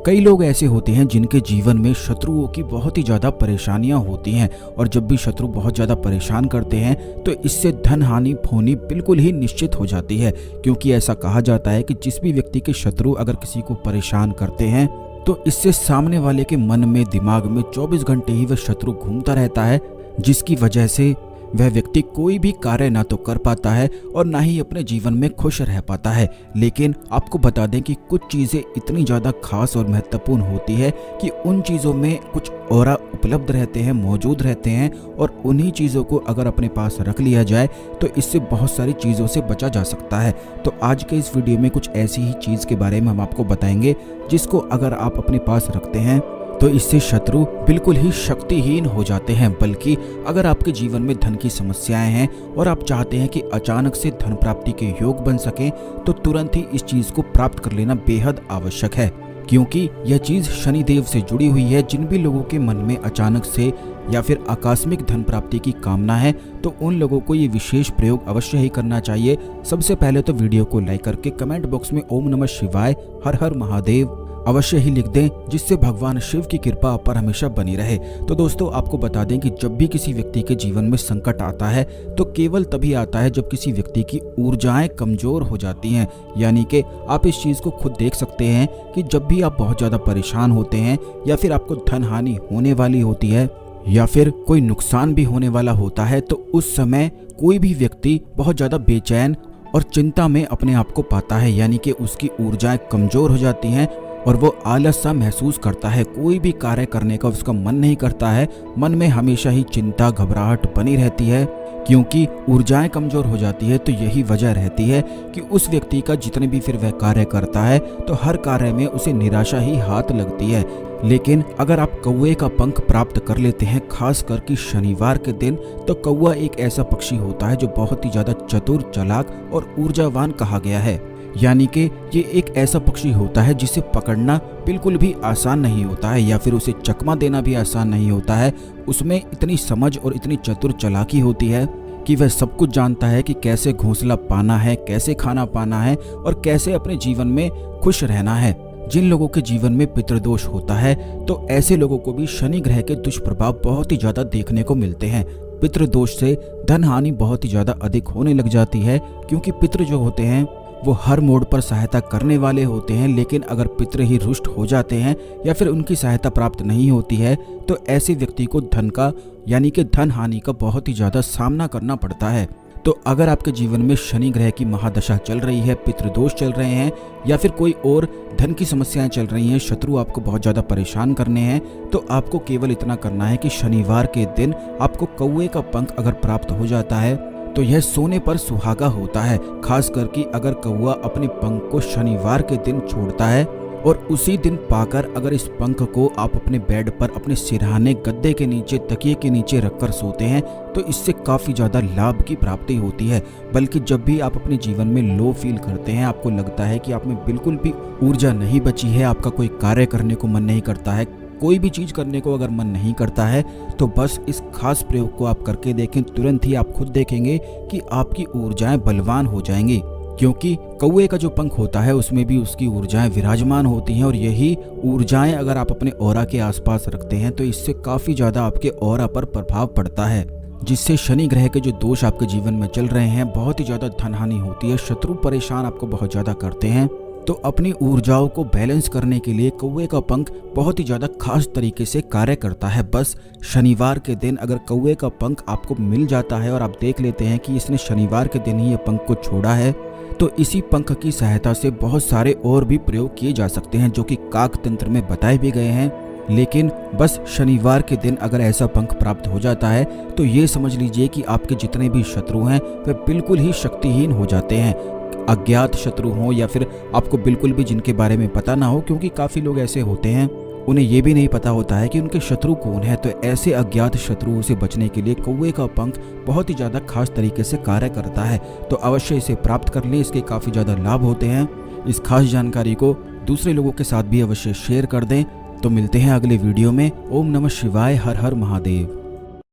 कई लोग ऐसे होते हैं जिनके जीवन में शत्रुओं की बहुत ही ज्यादा परेशानियां होती हैं और जब भी शत्रु बहुत ज्यादा परेशान करते हैं तो इससे धन हानि होनी बिल्कुल ही निश्चित हो जाती है, क्योंकि ऐसा कहा जाता है कि जिस भी व्यक्ति के शत्रु अगर किसी को परेशान करते हैं तो इससे सामने वाले के मन में दिमाग में 24 घंटे ही वह शत्रु घूमता रहता है, जिसकी वजह से वह व्यक्ति कोई भी कार्य ना तो कर पाता है और ना ही अपने जीवन में खुश रह पाता है। लेकिन आपको बता दें कि कुछ चीज़ें इतनी ज़्यादा खास और महत्वपूर्ण होती है कि उन चीज़ों में कुछ ऑरा उपलब्ध रहते हैं, मौजूद रहते हैं, और उन्हीं चीज़ों को अगर अपने पास रख लिया जाए तो इससे बहुत सारी चीज़ों से बचा जा सकता है। तो आज के इस वीडियो में कुछ ऐसी ही चीज़ के बारे में हम आपको बताएंगे जिसको अगर आप अपने पास रखते हैं तो इससे शत्रु बिल्कुल ही शक्तिहीन हो जाते हैं। बल्कि अगर आपके जीवन में धन की समस्याएं हैं और आप चाहते हैं कि अचानक से धन प्राप्ति के योग बन सके तो तुरंत ही इस चीज को प्राप्त कर लेना बेहद आवश्यक है, क्योंकि यह चीज शनिदेव से जुड़ी हुई है। जिन भी लोगों के मन में अचानक से या फिर आकस्मिक धन प्राप्ति की कामना है तो उन लोगों को ये विशेष प्रयोग अवश्य ही करना चाहिए। सबसे पहले तो वीडियो को लाइक करके कमेंट बॉक्स में ओम नमः शिवाय हर हर महादेव अवश्य ही लिख दें, जिससे भगवान शिव की कृपा आप पर हमेशा बनी रहे। तो दोस्तों आपको बता दें कि जब भी किसी व्यक्ति के जीवन में संकट आता है तो केवल तभी आता है जब किसी व्यक्ति की ऊर्जाएं कमजोर हो जाती हैं। यानी कि आप इस चीज को खुद देख सकते हैं कि जब भी आप बहुत ज्यादा परेशान होते हैं या फिर आपको धन हानि होने वाली होती है या फिर कोई नुकसान भी होने वाला होता है तो उस समय कोई भी व्यक्ति बहुत ज्यादा बेचैन और चिंता में अपने आप को पाता है। यानी कि उसकी ऊर्जाएं कमजोर हो जाती हैं और वो आलस सा महसूस करता है, कोई भी कार्य करने का उसका मन नहीं करता है, मन में हमेशा ही चिंता घबराहट बनी रहती है। क्योंकि ऊर्जाएं कमजोर हो जाती है तो यही वजह रहती है कि उस व्यक्ति का जितने भी फिर वह कार्य करता है तो हर कार्य में उसे निराशा ही हाथ लगती है। लेकिन अगर आप कौवे का पंख प्राप्त कर लेते हैं खास करके शनिवार के दिन, तो कौवा एक ऐसा पक्षी होता है जो बहुत ही ज्यादा चतुर, चालाक और ऊर्जावान कहा गया है। यानी कि ये एक ऐसा पक्षी होता है जिसे पकड़ना बिल्कुल भी आसान नहीं होता है या फिर उसे चकमा देना भी आसान नहीं होता है। उसमें इतनी समझ और इतनी चतुर चालाकी होती है कि वह सब कुछ जानता है कि कैसे घोंसला पाना है, कैसे खाना पाना है और कैसे अपने जीवन में खुश रहना है। जिन लोगों के जीवन में पितृदोष होता है तो ऐसे लोगों को भी शनि ग्रह के दुष्प्रभाव बहुत ही ज्यादा देखने को मिलते हैं। पितृदोष से धन हानि बहुत ही ज्यादा अधिक होने लग जाती है, क्योंकि पितृ जो होते हैं वो हर मोड़ पर सहायता करने वाले होते हैं। लेकिन अगर पितृ ही रुष्ट हो जाते हैं या फिर उनकी सहायता प्राप्त नहीं होती है तो ऐसे व्यक्ति को धन का यानी कि धन हानि का बहुत ही ज्यादा सामना करना पड़ता है। तो अगर आपके जीवन में शनि ग्रह की महादशा चल रही है, पितृदोष चल रहे हैं या फिर कोई और धन की समस्याएं चल रही हैं, शत्रु आपको बहुत ज्यादा परेशान करने हैं, तो आपको केवल इतना करना है कि शनिवार के दिन आपको कौवे का पंख अगर प्राप्त हो जाता है तो यह सोने पर सुहागा होता है। खास करके अगर कौवा अपने पंख को शनिवार के दिन छोड़ता है और उसी दिन पाकर अगर इस पंख को आप अपने बेड पर, अपने सिरहाने, गद्दे के नीचे, तकिए के नीचे रखकर सोते हैं तो इससे काफी ज्यादा लाभ की प्राप्ति होती है। बल्कि जब भी आप अपने जीवन में लो फील करते हैं, आपको लगता है कि आप में बिल्कुल भी ऊर्जा नहीं बची है, आपका कोई कार्य करने को मन नहीं करता है, कोई भी चीज करने को अगर मन नहीं करता है, तो बस इस खास प्रयोग को आप करके देखें। तुरंत ही आप खुद देखेंगे कि आपकी ऊर्जाएं बलवान हो जाएंगी, क्योंकि कौवे का जो पंख होता है उसमें भी उसकी ऊर्जाएं विराजमान होती हैं। और यही ऊर्जाएं अगर आप अपने ऑरा के आसपास रखते हैं तो इससे काफी ज्यादा आपके ऑरा पर प्रभाव पड़ता है, जिससे शनि ग्रह के जो दोष आपके जीवन में चल रहे हैं बहुत ही ज्यादा धन हानि होती है, शत्रु परेशान आपको बहुत ज्यादा करते हैं। तो अपनी ऊर्जाओं को बैलेंस करने के लिए कौवे का पंख बहुत ही ज्यादा खास तरीके से कार्य करता है। बस शनिवार के दिन अगर कौवे का पंख आपको मिल जाता है और आप देख लेते हैं कि इसने शनिवार के दिन ही ये पंख को छोड़ा है, तो इसी पंख की सहायता से बहुत सारे और भी प्रयोग किए जा सकते हैं जो कि काक तंत्र में बताए भी गए हैं। लेकिन बस शनिवार के दिन अगर ऐसा पंख प्राप्त हो जाता है तो ये समझ लीजिए कि आपके जितने भी शत्रु हैं वे बिल्कुल ही शक्तिहीन हो जाते हैं। अज्ञात शत्रु हों या फिर आपको बिल्कुल भी जिनके बारे में पता ना हो, क्योंकि काफ़ी लोग ऐसे होते हैं उन्हें ये भी नहीं पता होता है कि उनके शत्रु कौन है। तो ऐसे अज्ञात शत्रुओं से बचने के लिए कौवे का पंख बहुत ही ज़्यादा खास तरीके से कार्य करता है। तो अवश्य इसे प्राप्त कर लें, इसके काफ़ी ज़्यादा लाभ होते हैं। इस खास जानकारी को दूसरे लोगों के साथ भी अवश्य शेयर कर दें। तो मिलते हैं अगले वीडियो में। ओम नमः शिवाय हर हर महादेव।